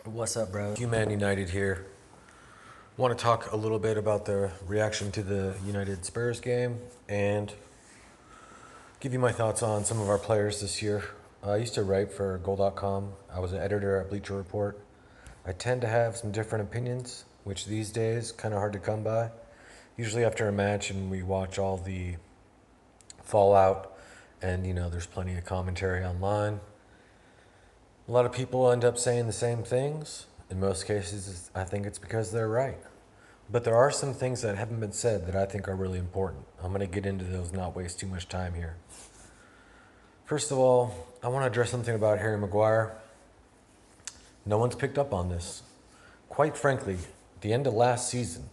What's up, bro? Man United here. Want to talk a little bit about the reaction to the United Spurs game and give you my thoughts on some of our players this year. I used to write for Goal.com. I was an editor at Bleacher Report. I tend to have some different opinions, which these days kind of hard to come by. Usually after a match and we watch all the fallout, and there's plenty of commentary online. A lot of people end up saying the same things. In most cases, I think it's because they're right. But there are some things that haven't been said that I think are really important. I'm going to get into those, not waste too much time here. First of all, I want to address something about Harry Maguire. No one's picked up on this. Quite frankly, at the end of last season,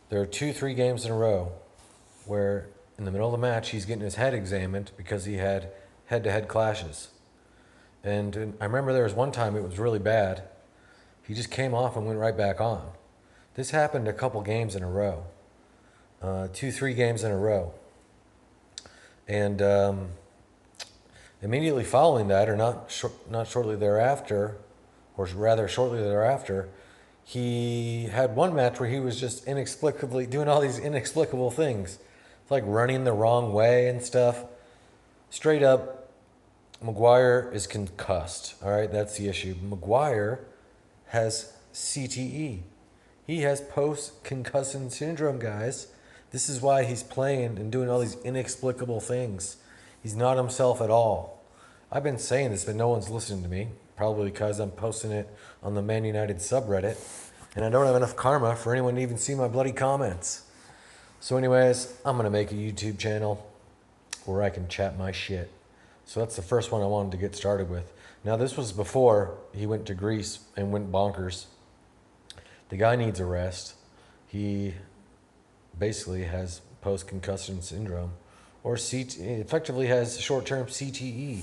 there are 2-3 games in a row where in the middle of the match he's getting his head examined because he had head-to-head clashes. And I remember there was one time it was really bad. He just came off and went right back on. This happened a couple games in a row. 2-3 games in a row. And immediately following that, or not shortly thereafter, or rather shortly thereafter, he had one match where he was just inexplicably doing all these inexplicable things. It's like running the wrong way and stuff. Straight up, Maguire is concussed. All right, that's the issue. Maguire has CTE. He has post-concussion syndrome, guys. This is why he's playing and doing all these inexplicable things. He's not himself at all. I've been saying this, but no one's listening to me. Probably because I'm posting it on the Man United subreddit. And I don't have enough karma for anyone to even see my bloody comments. So anyways, I'm going to make a YouTube channel where I can chat my shit. So that's the first one I wanted to get started with. Now, this was before he went to Greece and went bonkers. The guy needs a rest. He basically has post-concussion syndrome, or effectively has short-term CTE.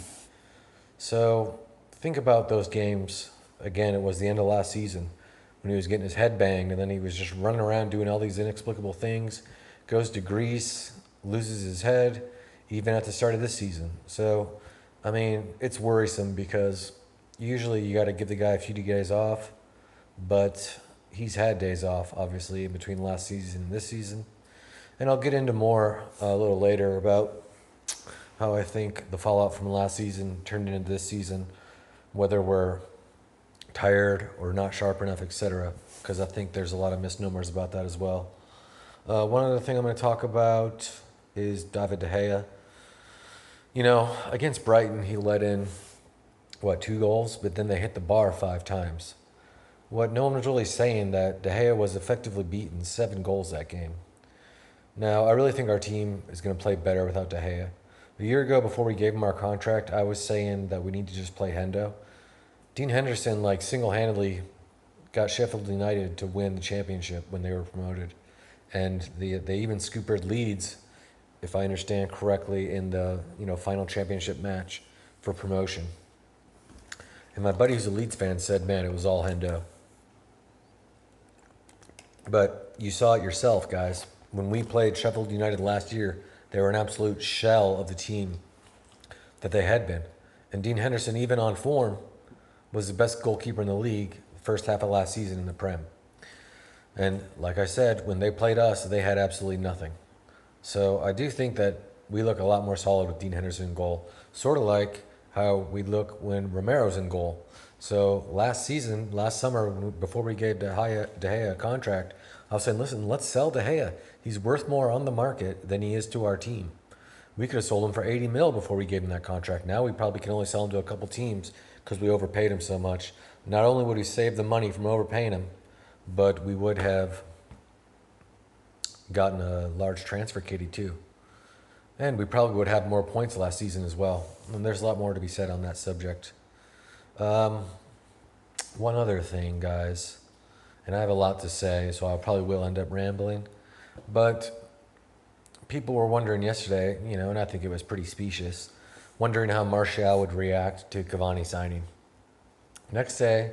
So think about those games. Again, it was the end of last season when he was getting his head banged, and then he was just running around doing all these inexplicable things. Goes to Greece, loses his head, even at the start of this season. So, I mean, it's worrisome because usually you got to give the guy a few days off, but he's had days off, obviously, in between last season and this season. And I'll get into more a little later about how I think the fallout from last season turned into this season, whether we're tired or not sharp enough, etc. Because I think there's a lot of misnomers about that as well. One other thing I'm going to talk about is David De Gea. Against Brighton, he let in, 2 goals? But then they hit the bar 5 times. What no one was really saying that De Gea was effectively beaten 7 goals that game. Now, I really think our team is going to play better without De Gea. A year ago, before we gave him our contract, I was saying that we need to just play Hendo. Dean Henderson, single-handedly got Sheffield United to win the championship when they were promoted. And they even scoopered Leeds, if I understand correctly, in the final championship match for promotion. And my buddy who's a Leeds fan said, man, it was all Hendo. But you saw it yourself, guys. When we played Sheffield United last year, they were an absolute shell of the team that they had been. And Dean Henderson, even on form, was the best goalkeeper in the league first half of last season in the Prem. And like I said, when they played us, they had absolutely nothing. So I do think that we look a lot more solid with Dean Henderson in goal, sort of like how we look when Romero's in goal. So last summer, before we gave De Gea a contract, I was saying, listen, let's sell De Gea. He's worth more on the market than he is to our team. We could have sold him for 80 mil before we gave him that contract. Now we probably can only sell him to a couple teams because we overpaid him so much. Not only would we save the money from overpaying him, but we would have gotten a large transfer kitty too. And we probably would have more points last season as well. And there's a lot more to be said on that subject. One other thing, guys, and I have a lot to say, so I probably will end up rambling. But people were wondering yesterday, and I think it was pretty specious, wondering how Martial would react to Cavani signing. Next day,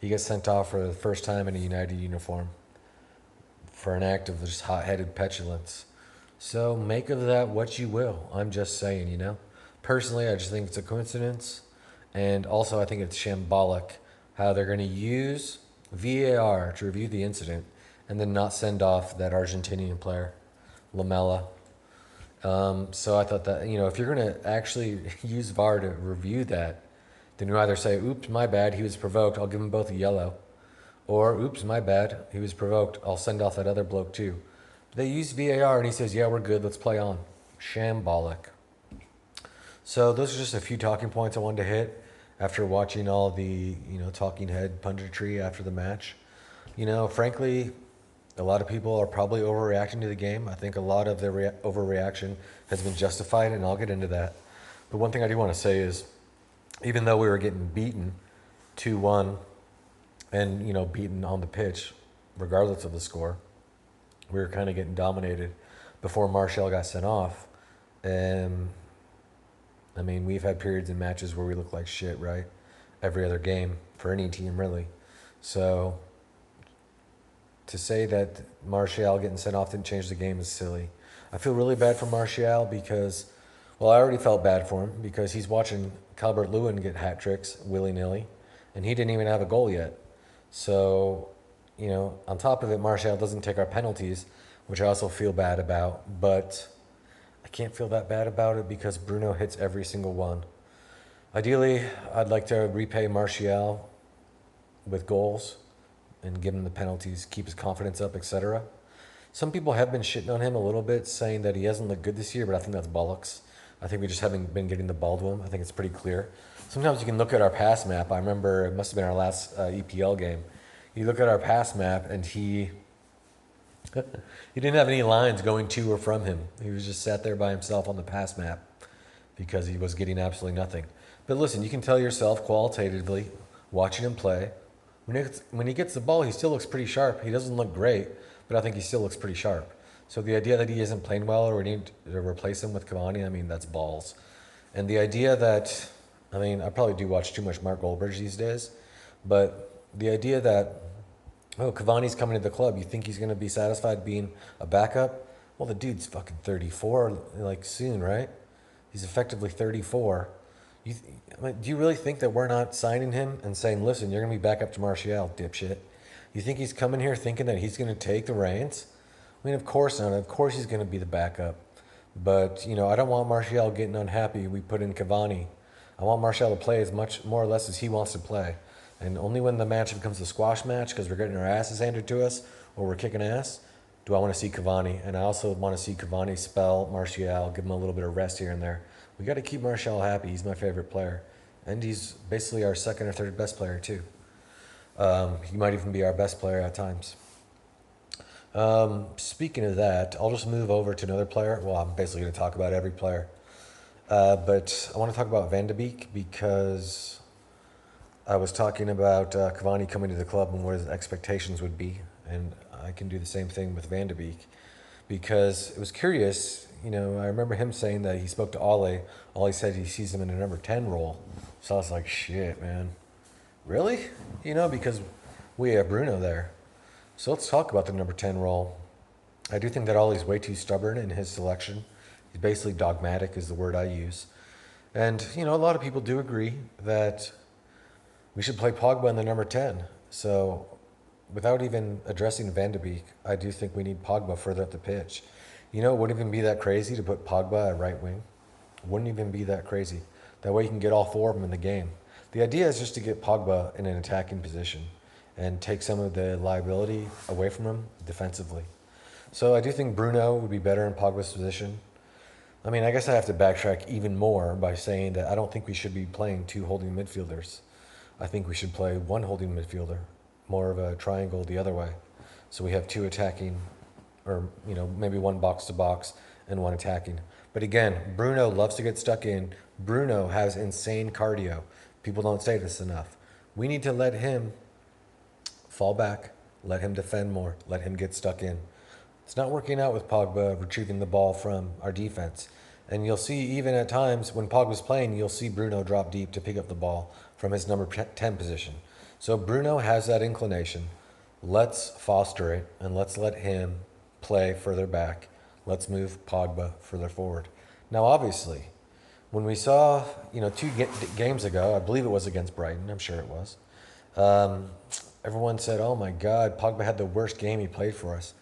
he gets sent off for the first time in a United uniform for an act of just hot-headed petulance. So make of that what you will. I'm just saying, Personally, I just think it's a coincidence. And also, I think it's shambolic how they're going to use VAR to review the incident and then not send off that Argentinian player, Lamela. So I thought that, if you're going to actually use VAR to review that, then you either say, oops, my bad, he was provoked, I'll give him both a yellow. Or, oops, my bad, he was provoked, I'll send off that other bloke too. They use VAR and he says, yeah, we're good, let's play on. Shambolic. So those are just a few talking points I wanted to hit after watching all the, talking head punditry after the match. Frankly, a lot of people are probably overreacting to the game. I think a lot of their overreaction has been justified, and I'll get into that. But one thing I do want to say is, even though we were getting beaten 2-1 and, beaten on the pitch, regardless of the score, we were kind of getting dominated before Martial got sent off. And we've had periods in matches where we look like shit, right? Every other game for any team, really. So to say that Martial getting sent off didn't change the game is silly. I feel really bad for Martial because, well, I already felt bad for him because he's watching Calvert-Lewin get hat tricks willy-nilly, and he didn't even have a goal yet. So, on top of it, Martial doesn't take our penalties, which I also feel bad about, but I can't feel that bad about it because Bruno hits every single one. Ideally, I'd like to repay Martial with goals and give him the penalties, keep his confidence up, etc. Some people have been shitting on him a little bit, saying that he hasn't looked good this year, but I think that's bollocks. I think we just haven't been getting the ball to him. I think it's pretty clear. Sometimes you can look at our pass map. I remember it must have been our last EPL game. You look at our pass map, and he didn't have any lines going to or from him. He was just sat there by himself on the pass map because he was getting absolutely nothing. But listen, you can tell yourself qualitatively, watching him play, when he gets the ball, he still looks pretty sharp. He doesn't look great, but I think he still looks pretty sharp. So the idea that he isn't playing well or we need to replace him with Cavani, that's balls. And the idea that, I probably do watch too much Mark Goldbridge these days, but the idea that, Cavani's coming to the club, you think he's going to be satisfied being a backup? Well, the dude's fucking 34, soon, right? He's effectively 34. Do you really think that we're not signing him and saying, listen, you're going to be back up to Martial, dipshit? You think he's coming here thinking that he's going to take the reins? Of course not. Of course he's going to be the backup. But, I don't want Martial getting unhappy we put in Cavani. I want Martial to play as much, more or less, as he wants to play. And only when the match becomes a squash match because we're getting our asses handed to us or we're kicking ass, do I want to see Cavani. And I also want to see Cavani spell Martial, give him a little bit of rest here and there. We got to keep Martial happy. He's my favorite player. And he's basically our second or third best player, too. He might even be our best player at times. Speaking of that, I'll just move over to another player. Well, I'm basically going to talk about every player. But I want to talk about Van de Beek because I was talking about Cavani coming to the club and what his expectations would be. And I can do the same thing with Van de Beek because it was curious. I remember him saying that he spoke to Ole. Ole said he sees him in a number 10 role. So I was like, shit, man. Really? Because we have Bruno there. So let's talk about the number 10 role. I do think that Ole's way too stubborn in his selection. He's basically dogmatic is the word I use. And, a lot of people do agree that we should play Pogba in the number 10. So without even addressing Van de Beek, I do think we need Pogba further up the pitch. It wouldn't even be that crazy to put Pogba at right wing. It wouldn't even be that crazy. That way you can get all four of them in the game. The idea is just to get Pogba in an attacking position and take some of the liability away from him defensively. So I do think Bruno would be better in Pogba's position. I guess I have to backtrack even more by saying that I don't think we should be playing two holding midfielders. I think we should play one holding midfielder, more of a triangle the other way. So we have two attacking, or maybe one box to box and one attacking. But again, Bruno loves to get stuck in. Bruno has insane cardio. People don't say this enough. We need to let him fall back, let him defend more, let him get stuck in. It's not working out with Pogba retrieving the ball from our defense. And you'll see even at times when Pogba's playing, you'll see Bruno drop deep to pick up the ball from his number 10 position. So Bruno has that inclination. Let's foster it and let's let him play further back. Let's move Pogba further forward. Now, obviously, when we saw, 2 games ago, I believe it was against Brighton, I'm sure it was, Everyone said, oh my God, Pogba had the worst game he played for us.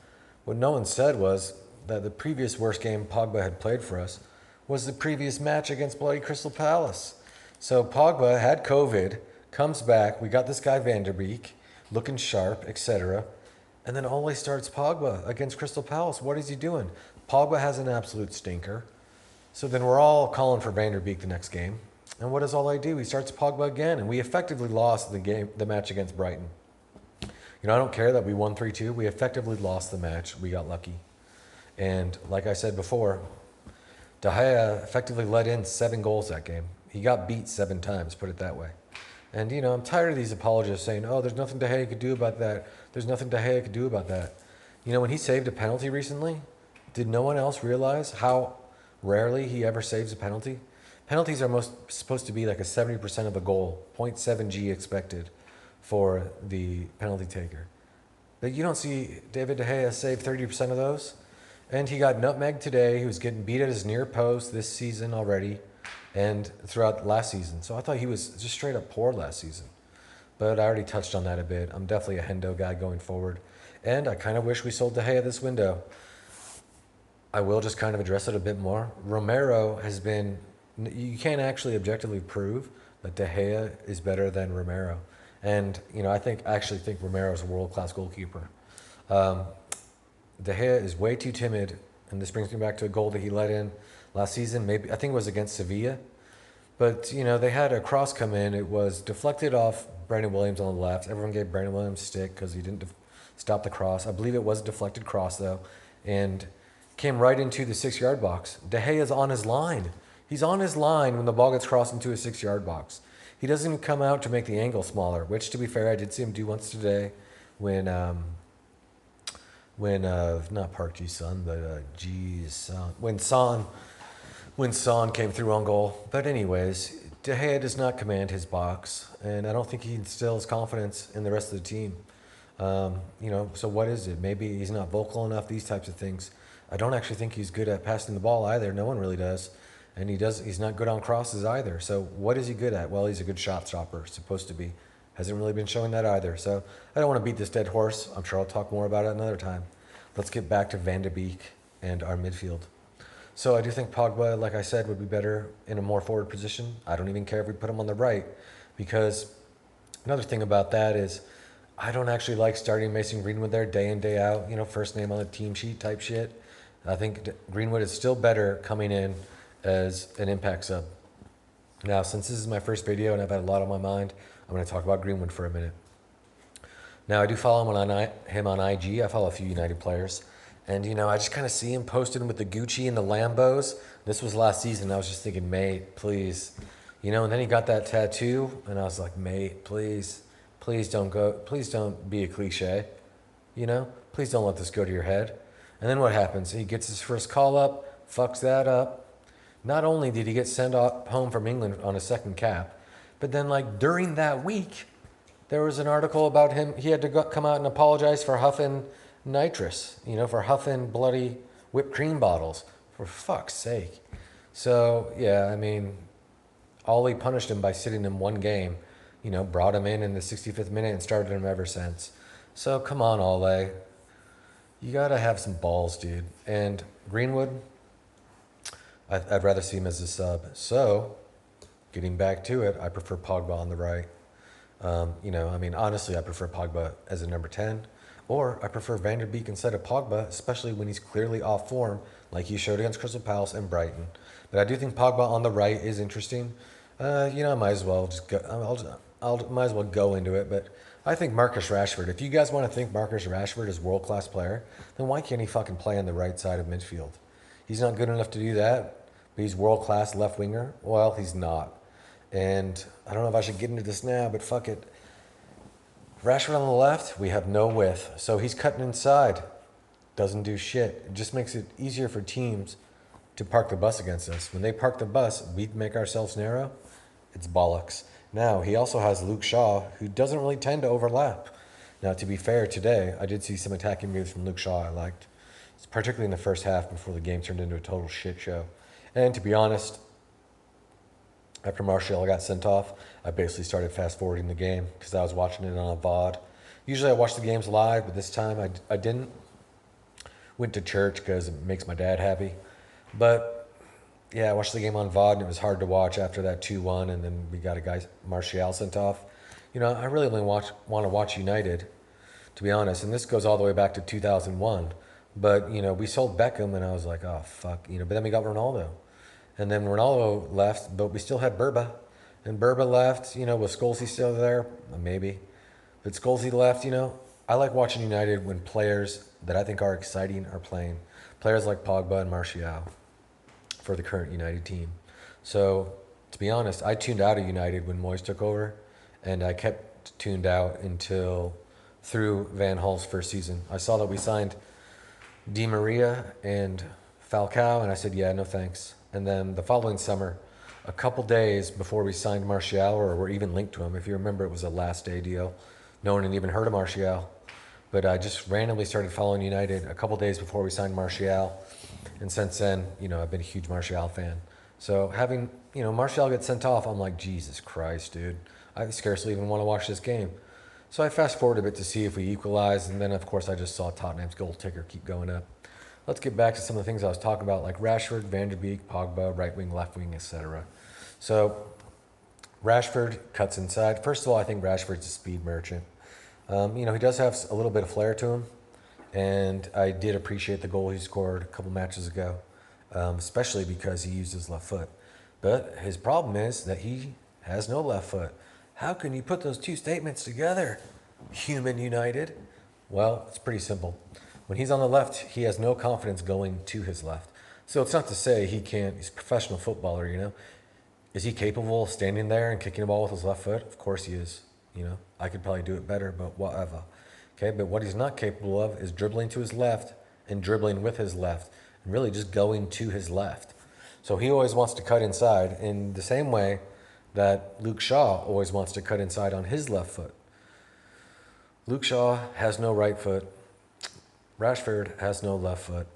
What no one said was that the previous worst game Pogba had played for us was the previous match against bloody Crystal Palace. So Pogba had COVID, comes back, we got this guy Van der Beek, looking sharp, etc. And then Ole starts Pogba against Crystal Palace. What is he doing? Pogba has an absolute stinker. So then we're all calling for Van der Beek the next game. And what does Ole do? He starts Pogba again, and we effectively lost the match against Brighton. I don't care that we won 3-2. We effectively lost the match. We got lucky. And like I said before, De Gea effectively let in 7 goals that game. He got beat 7 times, put it that way. And, I'm tired of these apologists saying, oh, there's nothing De Gea could do about that. There's nothing De Gea could do about that. When he saved a penalty recently, did no one else realize how rarely he ever saves a penalty? Penalties are supposed to be like a 70% of a goal, 0.7 G expected for the penalty taker. But you don't see David De Gea save 30% of those. And he got nutmegged today. He was getting beat at his near post this season already and throughout last season. So I thought he was just straight up poor last season. But I already touched on that a bit. I'm definitely a Hendo guy going forward. And I kind of wish we sold De Gea this window. I will just kind of address it a bit more. Romero has been... You can't actually objectively prove that De Gea is better than Romero. And, I actually think Romero is a world-class goalkeeper. De Gea is way too timid, and this brings me back to a goal that he let in last season. Maybe I think it was against Sevilla. But, they had a cross come in. It was deflected off Brandon Williams on the left. Everyone gave Brandon Williams stick because he didn't stop the cross. I believe it was a deflected cross, though, and came right into the 6-yard box. De Gea is on his line. He's on his line when the ball gets crossed into a 6-yard box. He doesn't even come out to make the angle smaller, which, to be fair, I did see him do once today when not Park Ji-sung, but Ji-sung, when Son came through on goal. But anyways, De Gea does not command his box, and I don't think he instills confidence in the rest of the team. So what is it? Maybe he's not vocal enough, these types of things. I don't actually think he's good at passing the ball either. No one really does. And he's not good on crosses either. So what is he good at? Well, he's a good shot stopper, supposed to be. Hasn't really been showing that either. So I don't want to beat this dead horse. I'm sure I'll talk more about it another time. Let's get back to Van der Beek and our midfield. So I do think Pogba, like I said, would be better in a more forward position. I don't even care if we put him on the right, because another thing about that is I don't actually like starting Mason Greenwood there day in, day out, first name on the team sheet type shit. I think Greenwood is still better coming in as an impact sub. Now, since this is my first video and I've had a lot on my mind, I'm going to talk about Greenwood for a minute. Now, I do follow him on IG. I follow a few United players. And, I just kind of see him posting with the Gucci and the Lambos. This was last season. I was just thinking, mate, please. And then he got that tattoo. And I was like, mate, please don't go. Please don't be a cliche. Please don't let this go to your head. And then what happens? He gets his first call up, fucks that up. Not only did he get sent home from England on a second cap, but then during that week, there was an article about him. He had to come out and apologize for huffing nitrous, for huffing bloody whipped cream bottles. For fuck's sake. So, yeah, Ollie punished him by sitting him one game, brought him in the 65th minute and started him ever since. So, come on, Ollie. You got to have some balls, dude. And Greenwood, I'd rather see him as a sub. So, getting back to it, I prefer Pogba on the right. Honestly, I prefer Pogba as a number 10. Or I prefer Van der Beek instead of Pogba, especially when he's clearly off form, like he showed against Crystal Palace and Brighton. But I do think Pogba on the right is interesting. I might as well just go. Might as well go into it. But I think Marcus Rashford. If you guys want to think Marcus Rashford is a world-class player, then why can't he fucking play on the right side of midfield? He's not good enough to do that, but he's world-class left winger. Well, he's not. And I don't know if I should get into this now, but fuck it. Rashford on the left, we have no width. So he's cutting inside. Doesn't do shit. It just makes it easier for teams to park the bus against us. When they park the bus, we make ourselves narrow. It's bollocks. Now, he also has Luke Shaw, who doesn't really tend to overlap. Now, to be fair, today, I did see some attacking moves from Luke Shaw I liked, particularly in the first half before the game turned into a total shit show. And to be honest, After Martial got sent off, I basically started fast forwarding the game because I was watching it on a VOD. Usually I watch the games live, but this time I didn't. Went to church because it makes my dad happy. But yeah, I watched the game on VOD and it was hard to watch after that 2-1, and then we got a guy, Martial, sent off. I really only want to watch United, to be honest, and this goes all the way back to 2001. But, we sold Beckham and I was like, oh, fuck, but then we got Ronaldo. And then Ronaldo left, but we still had Burba. And Burba left, was Scholesy still there? Maybe. But Scholesy left, I like watching United when players that I think are exciting are playing. Players like Pogba and Martial for the current United team. So, to be honest, I tuned out of United when Moyes took over, and I kept tuned out until through Van Gaal's first season. I saw that we signed Di Maria and Falcao, and I said, yeah, no thanks. And then the following summer, a couple days before we signed Martial, or were even linked to him, if you remember, it was a last day deal. No one had even heard of Martial. But I just randomly started following United a couple days before we signed Martial. And since then, I've been a huge Martial fan. So having, Martial get sent off, I'm like, Jesus Christ, dude. I scarcely even want to watch this game. So I fast forward a bit to see if we equalize. And then, of course, I just saw Tottenham's goal ticker keep going up. Let's get back to some of the things I was talking about, like Rashford, Van der Beek, Pogba, right wing, left wing, etc. So Rashford cuts inside. First of all, I think Rashford's a speed merchant. He does have a little bit of flair to him, and I did appreciate the goal he scored a couple matches ago, especially because he used his left foot. But his problem is that he has no left foot. How can you put those two statements together, human United? Well, it's pretty simple. When he's on the left, he has no confidence going to his left. So it's not to say he can't, he's a professional footballer, Is he capable of standing there and kicking a ball with his left foot? Of course he is. I could probably do it better, but whatever. Okay, but what he's not capable of is dribbling to his left and dribbling with his left and really just going to his left. So he always wants to cut inside in the same way that Luke Shaw always wants to cut inside on his left foot. Luke Shaw has no right foot. Rashford has no left foot.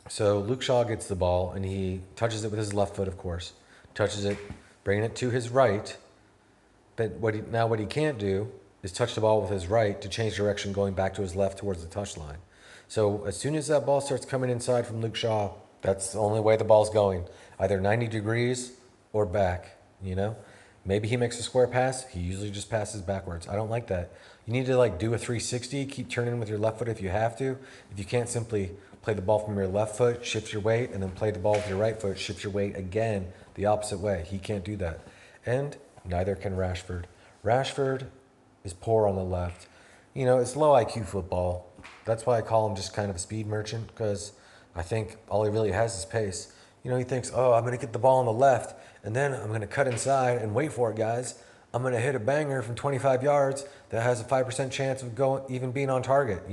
So Luke Shaw gets the ball and he touches it with his left foot, of course. Touches it, bringing it to his right. But what he can't do is touch the ball with his right to change direction going back to his left towards the touchline. So as soon as that ball starts coming inside from Luke Shaw, that's the only way the ball's going. Either 90 degrees or back, Maybe he makes a square pass. He usually just passes backwards. I don't like that. You need to do a 360, keep turning with your left foot if you have to. If you can't, simply play the ball from your left foot, shift your weight, and then play the ball with your right foot, shift your weight again the opposite way. He can't do that. And neither can Rashford. Rashford is poor on the left. It's low IQ football. That's why I call him just kind of a speed merchant, because I think all he really has is pace. He thinks, oh, I'm going to get the ball on the left, and then I'm going to cut inside and wait for it, guys. I'm going to hit a banger from 25 yards that has a 5% chance of even being on target,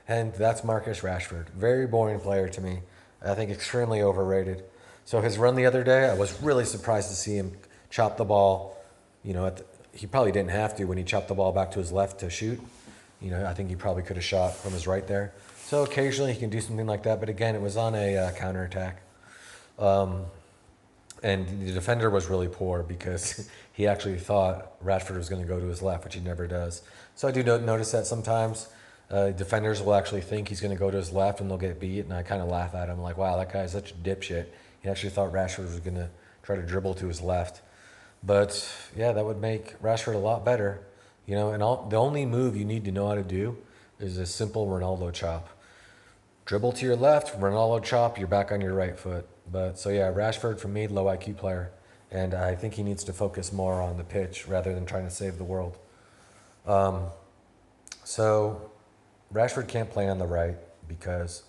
And that's Marcus Rashford. Very boring player to me. I think extremely overrated. So his run the other day, I was really surprised to see him chop the ball. He probably didn't have to when he chopped the ball back to his left to shoot. I think he probably could have shot from his right there. So occasionally he can do something like that. But again, it was on a counterattack. And the defender was really poor because he actually thought Rashford was going to go to his left, which he never does. So I do notice that sometimes defenders will actually think he's going to go to his left and they'll get beat. And I kind of laugh at him like, wow, that guy's such a dipshit. He actually thought Rashford was going to try to dribble to his left. But yeah, that would make Rashford a lot better. And the only move you need to know how to do is a simple Ronaldo chop. Dribble to your left, Ronaldo chop, you're back on your right foot. But so yeah, Rashford for me, low IQ player. And I think he needs to focus more on the pitch rather than trying to save the world. So Rashford can't play on the right because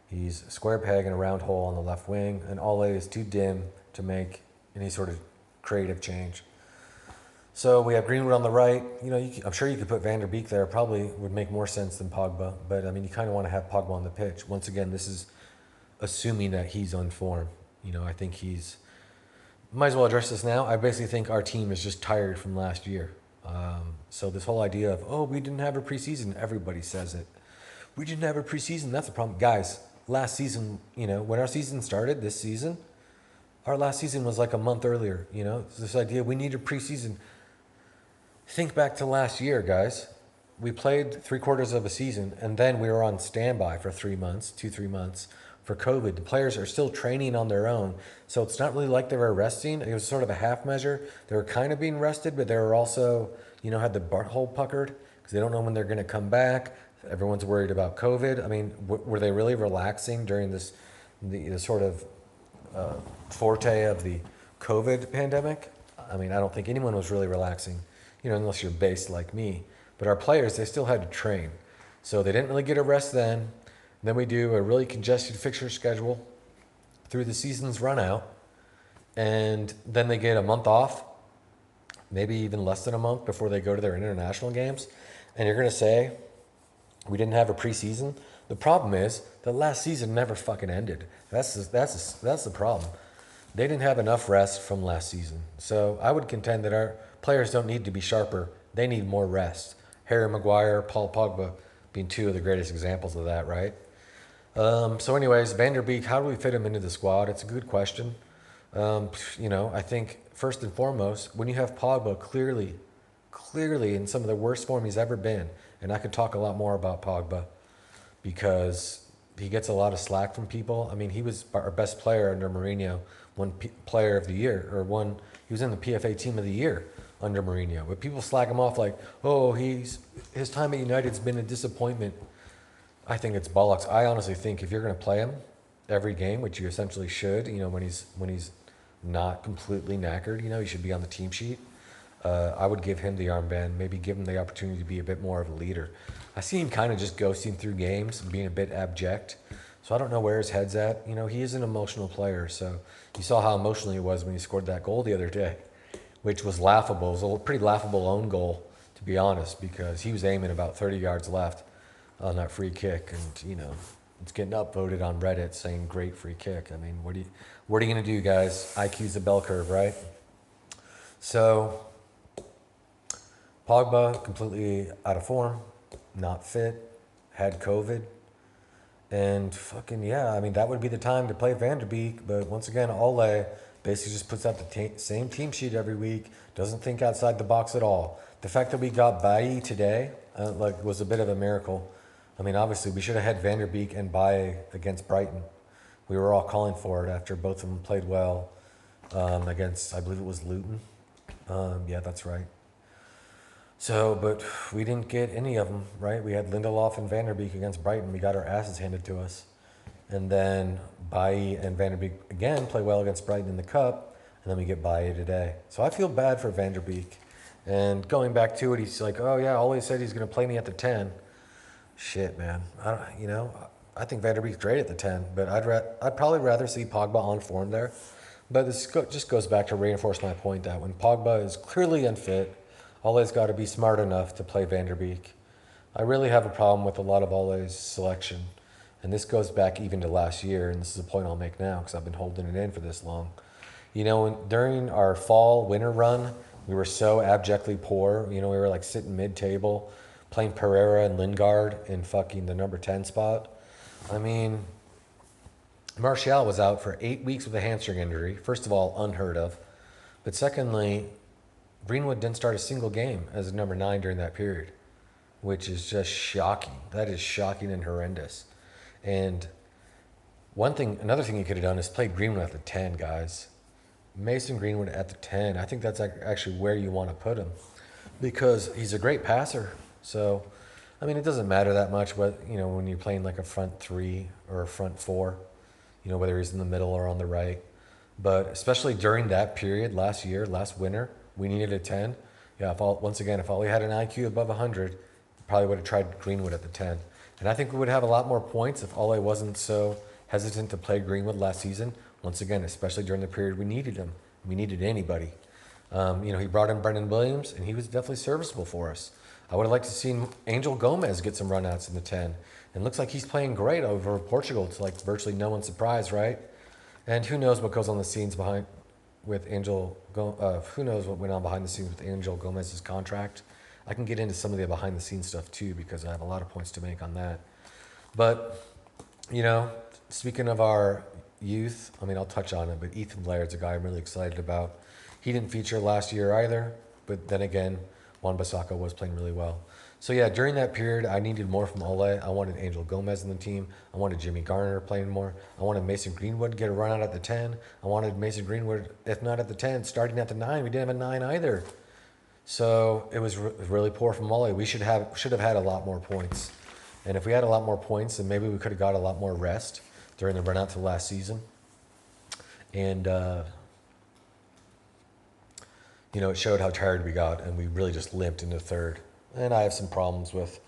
he's a square peg in a round hole on the left wing, and Ole is too dim to make any sort of creative change. So we have Greenwood on the right. I'm sure you could put Van der Beek there. Probably would make more sense than Pogba. But, you kind of want to have Pogba on the pitch. Once again, this is assuming that he's on form. I think he's... Might as well address this now. I basically think our team is just tired from last year. So this whole idea of, we didn't have a preseason. Everybody says it. We didn't have a preseason. That's the problem. Guys, last season, when our season started, this season, Our last season was like a month earlier, you know? It's this idea we need a preseason. Think back to last year, guys. We played 3/4 of a season, and then we were on standby for 3 months, 3 months for COVID. The players are still training on their own, so it's not really like they were resting. It was sort of a half measure. They were kind of being rested, but they were also, had the butthole puckered because they don't know when they're going to come back. Everyone's worried about COVID. I mean, were they really relaxing during the sort of forte of the COVID pandemic? I mean, I don't think anyone was really relaxing, unless you're based like me. But our players, they still had to train. So they didn't really get a rest then. Then we do a really congested fixture schedule through the season's run out. And then they get a month off, maybe even less than a month before they go to their international games. And you're going to say, we didn't have a preseason? The problem is the last season never fucking ended. That's the problem. They didn't have enough rest from last season. So I would contend that our players don't need to be sharper. They need more rest. Harry Maguire, Paul Pogba being two of the greatest examples of that, right? So anyways, Van der Beek, how do we fit him into the squad? It's a good question. I think first and foremost, when you have Pogba clearly in some of the worst form he's ever been, and I could talk a lot more about Pogba because he gets a lot of slack from people. I mean, he was our best player under Mourinho, player of the year, he was in the PFA team of the year under Mourinho. But people slag him off like, oh, his time at United's been a disappointment. I think it's bollocks. I honestly think if you're going to play him every game, which you essentially should, when he's not completely knackered, he should be on the team sheet. I would give him the armband, maybe give him the opportunity to be a bit more of a leader. I see him kind of just ghosting through games and being a bit abject. So I don't know where his head's at. He is an emotional player. So you saw how emotional he was when he scored that goal the other day, which was laughable. It was a pretty laughable own goal, to be honest, because he was aiming about 30 yards left on that free kick. And, it's getting upvoted on Reddit saying great free kick. I mean, what are you going to do, guys? IQ's a bell curve, right? So Pogba, completely out of form, not fit, had COVID. And that would be the time to play Van der Beek. But once again, Ole basically just puts out the same team sheet every week, doesn't think outside the box at all. The fact that we got Bailly today was a bit of a miracle. I mean, obviously, we should have had Van der Beek and Bailly against Brighton. We were all calling for it after both of them played well against, I believe it was Luton. Yeah, that's right. So, but we didn't get any of them, right? We had Lindelof and Van der Beek against Brighton. We got our asses handed to us. And then Bailly and Van der Beek again play well against Brighton in the Cup. And then we get Bailly today. So I feel bad for Van der Beek. And going back to it, he's like, oh yeah, Ole said he's going to play me at the 10. Shit, man. I think Van der Beek's great at the 10. But I'd probably rather see Pogba on form there. But this just goes back to reinforce my point that when Pogba is clearly unfit, Ole's got to be smart enough to play Van der Beek. I really have a problem with a lot of Ole's selection. And this goes back even to last year, and this is a point I'll make now because I've been holding it in for this long. During our fall-winter run, we were so abjectly poor. We were like sitting mid-table, playing Pereira and Lingard in fucking the number 10 spot. I mean, Martial was out for 8 weeks with a hamstring injury. First of all, unheard of. But secondly, Greenwood didn't start a single game as a number 9 during that period, which is just shocking. That is shocking and horrendous. And another thing you could have done is play Greenwood at the 10, guys. Mason Greenwood at the 10. I think that's actually where you want to put him because he's a great passer. So, I mean, it doesn't matter that much when you're playing like a front 3 or a front 4, whether he's in the middle or on the right. But especially during that period last winter, we needed a 10. Yeah, if Ole had an IQ above 100, probably would have tried Greenwood at the 10. And I think we would have a lot more points if Ole wasn't so hesitant to play Greenwood last season. Once again, especially during the period we needed him. We needed anybody. He brought in Brendan Williams, and he was definitely serviceable for us. I would have liked to see Angel Gomez get some runouts in the 10. And looks like he's playing great over Portugal to like virtually no one's surprise, right? And who knows what goes on the scenes with Angel. Who knows what went on behind the scenes with Angel Gomez's contract? I can get into some of the behind the scenes stuff too because I have a lot of points to make on that. But speaking of our youth. I mean, I'll touch on it, but Ethan Laird's a guy I'm really excited about. He didn't feature last year either, but then again, Wan-Bissaka was playing really well. So yeah, during that period, I needed more from Ole. I wanted Angel Gomez in the team. I wanted Jimmy Garner playing more. I wanted Mason Greenwood to get a run out at the 10. I wanted Mason Greenwood, if not at the 10, starting at the 9. We didn't have a 9 either. So it was really poor from Ole. We should have had a lot more points. And if we had a lot more points, then maybe we could have got a lot more rest during the run out to last season. And, it showed how tired we got, and we really just limped into third. And I have some problems with,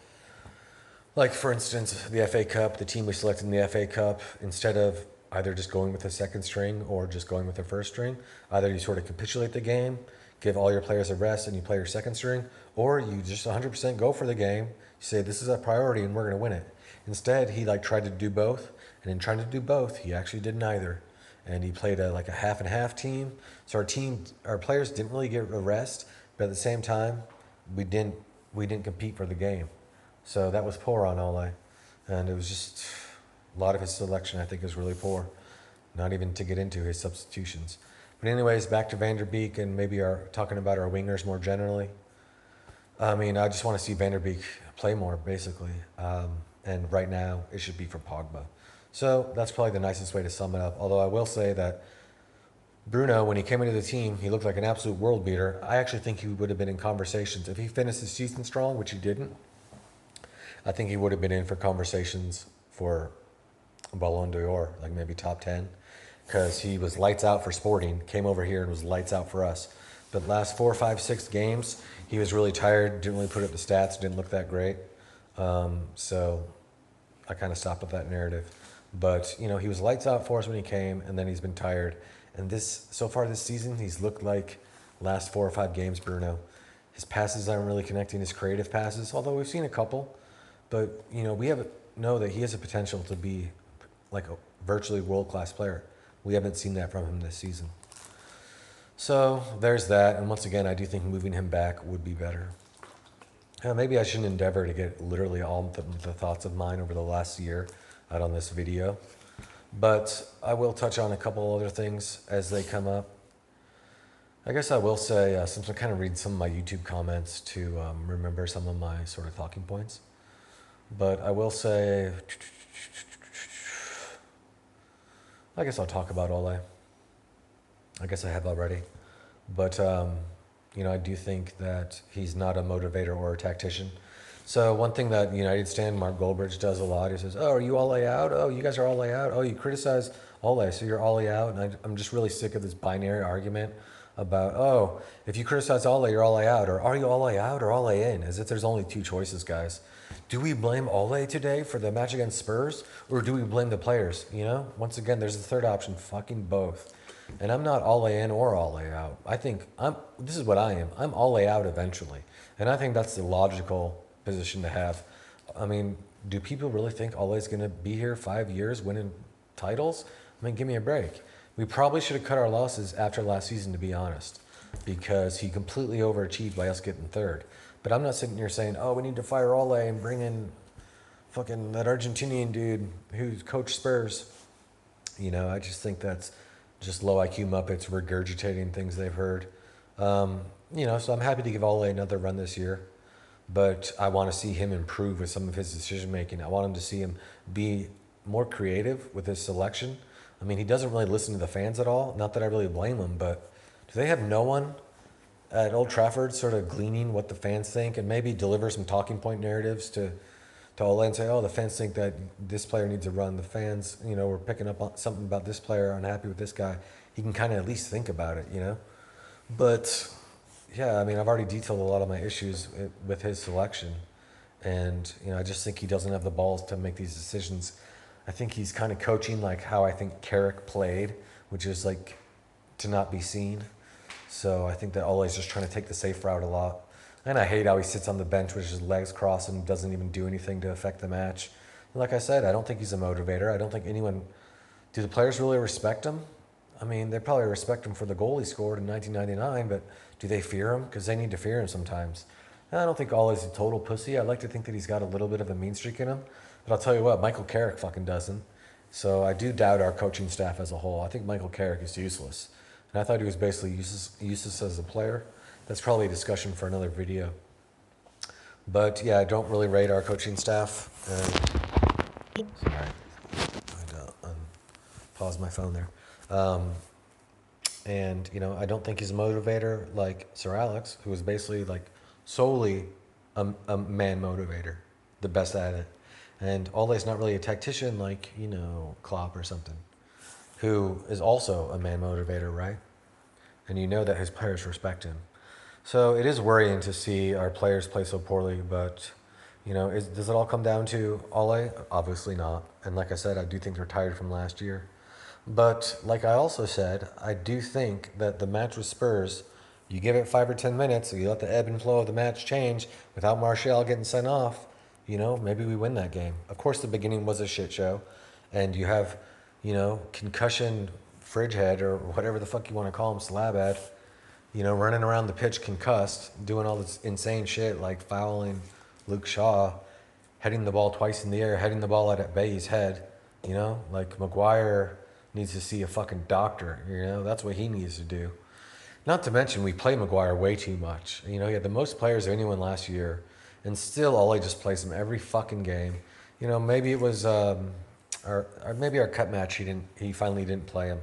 like, for instance, the FA Cup, the team we selected in the FA Cup, instead of either just going with the second string or just going with the first string, either you sort of capitulate the game, give all your players a rest, and you play your second string, or you just 100% go for the game. You say, this is a priority, and we're going to win it. Instead, he, tried to do both, and in trying to do both, he actually did neither. And he played a half and half team. So our players didn't really get a rest, but at the same time, we didn't compete for the game. So that was poor on Ole. And it was just a lot of his selection, I think, is really poor. Not even to get into his substitutions. But anyways, back to Van der Beek and maybe talking about our wingers more generally. I mean, I just want to see Van der Beek play more, basically. And right now, it should be for Pogba. So that's probably the nicest way to sum it up. Although I will say that Bruno, when he came into the team, he looked like an absolute world beater. I actually think he would have been in conversations. If he finished his season strong, which he didn't, I think he would have been in for conversations for Ballon d'Or, like maybe top 10. Because he was lights out for Sporting, came over here and was lights out for us. But last 4, 5, 6 games, he was really tired, didn't really put up the stats, didn't look that great. So I kind of stopped with that narrative. But, he was lights out for us when he came, and then he's been tired. And so far this season, he's looked like last 4 or 5 games, Bruno. His passes aren't really connecting, his creative passes, although we've seen a couple. But, we know that he has a potential to be like a virtually world-class player. We haven't seen that from him this season. So there's that. And once again, I do think moving him back would be better. Maybe I shouldn't endeavor to get literally all the thoughts of mine over the last year out on this video. But I will touch on a couple other things as they come up. I guess I will say, since I kind of read some of my YouTube comments to remember some of my sort of talking points. But I will say, I guess I'll talk about Ole. I guess I have already. But, I do think that he's not a motivator or a tactician. So one thing that United stand Mark Goldbridge does a lot, he says, oh, are you Ole out? Oh, you guys are Ole out? Oh, you criticize Ole, so you're Ole out? And I'm just really sick of this binary argument about, oh, if you criticize Ole, you're Ole out. Or are you Ole out or Ole in? As if there's only two choices, guys. Do we blame Ole today for the match against Spurs? Or do we blame the players? Once again, there's the third option, fucking both. And I'm not Ole in or Ole out. I think this is what I am. I'm Ole out eventually. And I think that's the logical position to have. I mean, do people really think Ole's going to be here 5 years winning titles? I mean, give me a break. We probably should have cut our losses after last season, to be honest, because he completely overachieved by us getting third. But I'm not sitting here saying, oh, we need to fire Ole and bring in fucking that Argentinian dude who's coached Spurs. I just think that's just low IQ Muppets regurgitating things they've heard. So I'm happy to give Ole another run this year. But I want to see him improve with some of his decision making. I want him to see him be more creative with his selection. I mean, he doesn't really listen to the fans at all. Not that I really blame him, but do they have no one at Old Trafford sort of gleaning what the fans think and maybe deliver some talking point narratives to Ole and say, oh, the fans think that this player needs a run. The fans, we're picking up on something about this player, unhappy with this guy. He can kind of at least think about it, But yeah, I mean, I've already detailed a lot of my issues with his selection. And, I just think he doesn't have the balls to make these decisions. I think he's kind of coaching like how I think Carrick played, which is like to not be seen. So I think that Ole's just trying to take the safe route a lot. And I hate how he sits on the bench with his legs crossed and doesn't even do anything to affect the match. And like I said, I don't think he's a motivator. I don't think do the players really respect him? I mean, they probably respect him for the goal he scored in 1999, but do they fear him? Because they need to fear him sometimes. And I don't think Ole's a total pussy. I like to think that he's got a little bit of a mean streak in him. But I'll tell you what, Michael Carrick fucking doesn't. So I do doubt our coaching staff as a whole. I think Michael Carrick is useless. And I thought he was basically useless as a player. That's probably a discussion for another video. But yeah, I don't really rate our coaching staff. Sorry, I pause my phone there. And I don't think he's a motivator like Sir Alex, who was basically like solely a man motivator, the best at it. And Ole's not really a tactician like Klopp or something, who is also a man motivator, right? And that his players respect him. So it is worrying to see our players play so poorly, but does it all come down to Ole? Obviously not. And like I said, I do think they're tired from last year. But like I also said, I do think that the match with Spurs, you give it 5 or 10 minutes, you let the ebb and flow of the match change without Martial getting sent off, maybe we win that game. Of course, the beginning was a shit show, and you have, concussion fridge head or whatever the fuck you want to call him, slabhead, running around the pitch concussed, doing all this insane shit like fouling Luke Shaw, heading the ball twice in the air, heading the ball at Bay's head, like Maguire needs to see a fucking doctor, that's what he needs to do. Not to mention we play Maguire way too much. He had the most players of anyone last year, and still Ole just plays him every fucking game. Maybe it was maybe our cup match he finally didn't play him.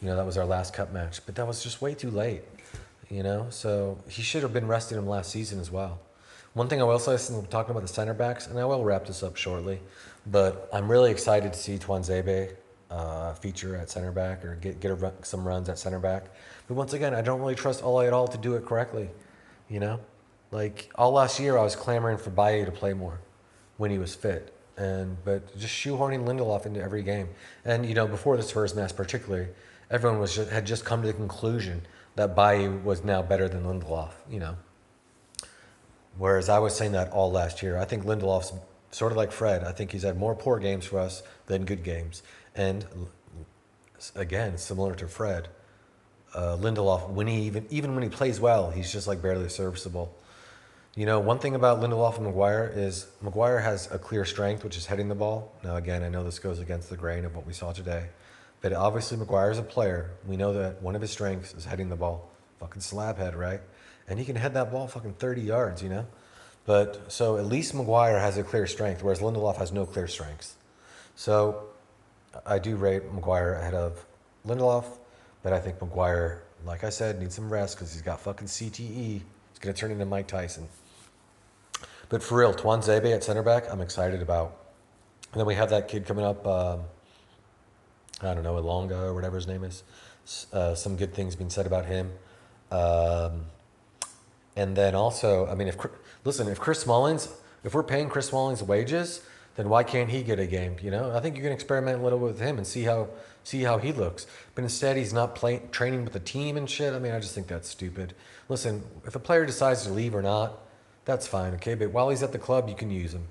That was our last cup match, but that was just way too late. So he should have been resting him last season as well. One thing I will say, since I'm talking about the center backs, and I will wrap this up shortly, but I'm really excited to see Tuanzebe feature at center back or get some runs at center back. But once again, I don't really trust Ole at all to do it correctly. Like all last year, I was clamoring for Baye to play more when he was fit, but just shoehorning Lindelof into every game. And before this first match, particularly, everyone had just come to the conclusion that Baye was now better than Lindelof. Whereas I was saying that all last year. I think Lindelof's sort of like Fred. I think he's had more poor games for us than good games. And again, similar to Fred, Lindelof, even when he plays well, he's just like barely serviceable. One thing about Lindelof and Maguire is Maguire has a clear strength, which is heading the ball. Now, again, I know this goes against the grain of what we saw today, but obviously Maguire is a player. We know that one of his strengths is heading the ball. Fucking slab head, right? And he can head that ball fucking 30 yards, But so at least Maguire has a clear strength, whereas Lindelof has no clear strengths. So I do rate Maguire ahead of Lindelof, but I think Maguire, like I said, needs some rest because he's got fucking CTE. He's going to turn into Mike Tyson. But for real, Tuanzebe at center back, I'm excited about. And then we have that kid coming up, I don't know, Elonga or whatever his name is. Some good things being said about him. And then also, I mean, if we're paying Chris Smalling's wages, then why can't he get a game? I think you can experiment a little with him and see how he looks. But instead, he's not training with the team and shit. I mean, I just think that's stupid. Listen, if a player decides to leave or not, that's fine, okay? But while he's at the club, you can use him.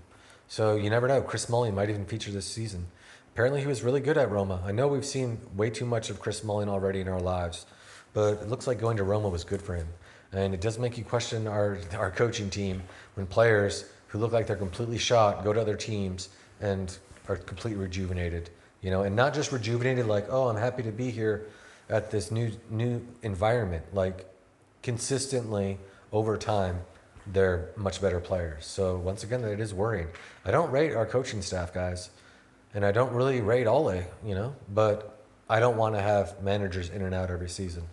So you never know. Chris Smalling might even feature this season. Apparently, he was really good at Roma. I know we've seen way too much of Chris Smalling already in our lives, but it looks like going to Roma was good for him. And it does make you question our coaching team when players who look like they're completely shot go to other teams and are completely rejuvenated, and not just rejuvenated like, oh, I'm happy to be here at this new environment. Like consistently over time, they're much better players. So once again, it is worrying. I don't rate our coaching staff, guys, and I don't really rate Ole, but I don't want to have managers in and out every season.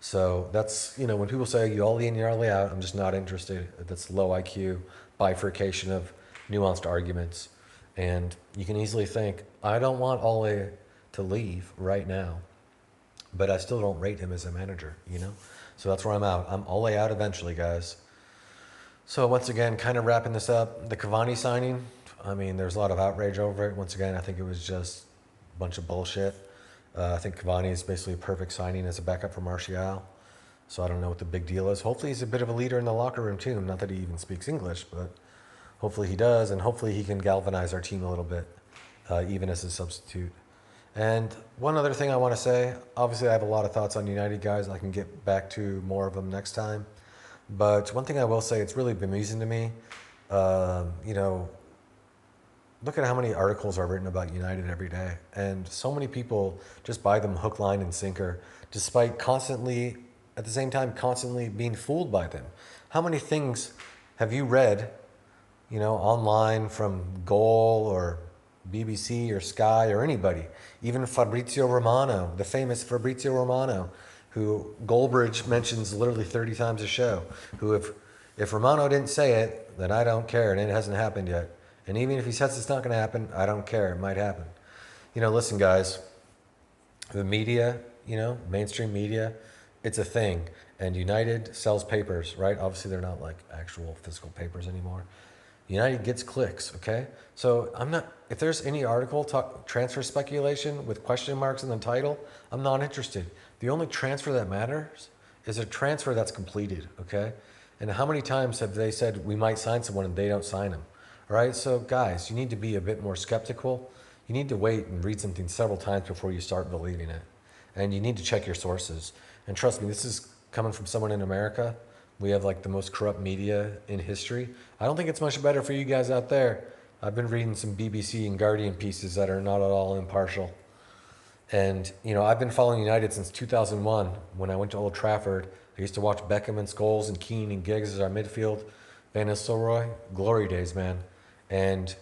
So that's, when people say you Ole in, you Ole out, I'm just not interested. That's low IQ bifurcation of nuanced arguments. And you can easily think, I don't want Ole to leave right now, but I still don't rate him as a manager, So that's where I'm out. I'm Ole out eventually, guys. So once again, kind of wrapping this up, the Cavani signing, I mean, there's a lot of outrage over it. Once again, I think it was just a bunch of bullshit. I think Cavani is basically a perfect signing as a backup for Martial. So I don't know what the big deal is. Hopefully he's a bit of a leader in the locker room too. Not that he even speaks English, but hopefully he does. And hopefully he can galvanize our team a little bit, even as a substitute. And one other thing I want to say, obviously I have a lot of thoughts on United, guys. I can get back to more of them next time. But one thing I will say, it's really bemusing to me, look at how many articles are written about United every day. And so many people just buy them hook, line, and sinker, despite constantly, at the same time, constantly being fooled by them. How many things have you read, online from Goal or BBC or Sky or anybody? Even Fabrizio Romano, the famous Fabrizio Romano, who Goldbridge mentions literally 30 times a show, who if Romano didn't say it, then I don't care, and it hasn't happened yet. And even if he says it's not going to happen, I don't care. It might happen. Listen, guys, the media, mainstream media, it's a thing. And United sells papers, right? Obviously, they're not like actual physical papers anymore. United gets clicks, okay? So if there's any article transfer speculation with question marks in the title, I'm not interested. The only transfer that matters is a transfer that's completed, okay? And how many times have they said we might sign someone and they don't sign them? All right, so guys, you need to be a bit more skeptical. You need to wait and read something several times before you start believing it. And you need to check your sources. And trust me, this is coming from someone in America. We have like the most corrupt media in history. I don't think it's much better for you guys out there. I've been reading some BBC and Guardian pieces that are not at all impartial. And, I've been following United since 2001 when I went to Old Trafford. I used to watch Beckham and Scholes and Keane and Giggs as our midfield. Van Nistelrooy, glory days, man. And,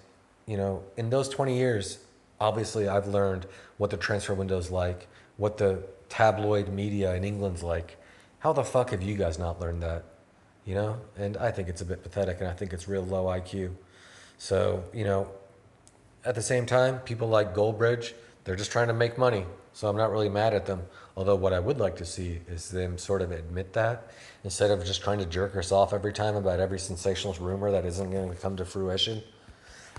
in those 20 years, obviously I've learned what the transfer window is like, what the tabloid media in England's like. How the fuck have you guys not learned that? And I think it's a bit pathetic, and I think it's real low IQ. So, at the same time, people like Goldbridge, they're just trying to make money. So I'm not really mad at them. Although what I would like to see is them sort of admit that instead of just trying to jerk us off every time about every sensationalist rumor that isn't going to come to fruition.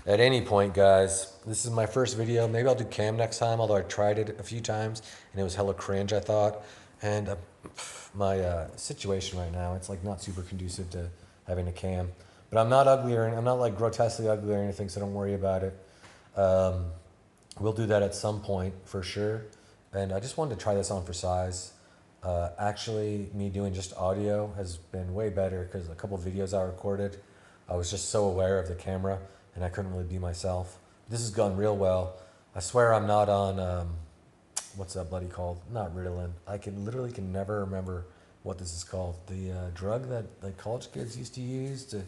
At any point, guys, this is my first video. Maybe I'll do cam next time, although I tried it a few times and it was hella cringe, I thought. And my situation right now, it's like not super conducive to having a cam. But I'm not ugly or I'm not like grotesquely ugly or anything, so don't worry about it. We'll do that at some point for sure. And I just wanted to try this on for size. Actually, me doing just audio has been way better because a couple videos I recorded, I was just so aware of the camera and I couldn't really be myself. This has gone real well. I swear I'm not on, what's that bloody called? Not Ritalin. I literally can never remember what this is called. The drug that like college kids used to use to,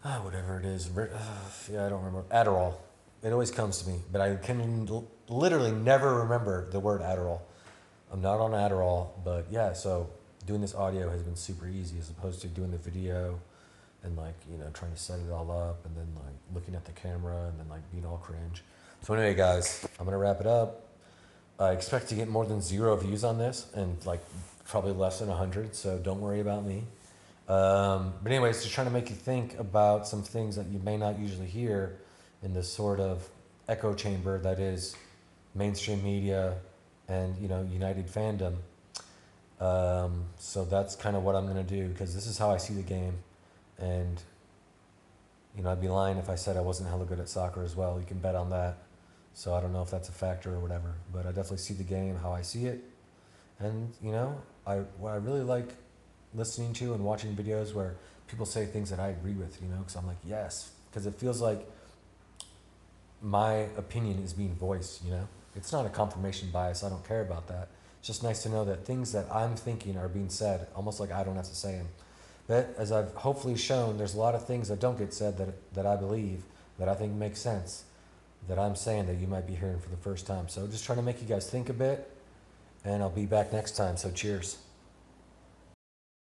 whatever it is. Yeah, I don't remember. Adderall. It always comes to me, but I can literally never remember the word Adderall. I'm not on Adderall, but yeah, so doing this audio has been super easy as opposed to doing the video and like, trying to set it all up and then like looking at the camera and then like being all cringe. So anyway, guys, I'm going to wrap it up. I expect to get more than 0 views on this and like probably less than 100, so don't worry about me. But anyways, just trying to make you think about some things that you may not usually hear in this sort of echo chamber that is mainstream media and, United fandom. So that's kind of what I'm going to do because this is how I see the game. And, I'd be lying if I said I wasn't hella good at soccer as well. You can bet on that. So I don't know if that's a factor or whatever, but I definitely see the game how I see it. And, what I really like listening to and watching videos where people say things that I agree with, because I'm like, yes, because it feels like my opinion is being voiced, It's not a confirmation bias. I don't care about that. It's just nice to know that things that I'm thinking are being said, almost like I don't have to say them. But as I've hopefully shown, there's a lot of things that don't get said that I believe, that I think make sense, that I'm saying that you might be hearing for the first time. So just trying to make you guys think a bit, and I'll be back next time. So cheers.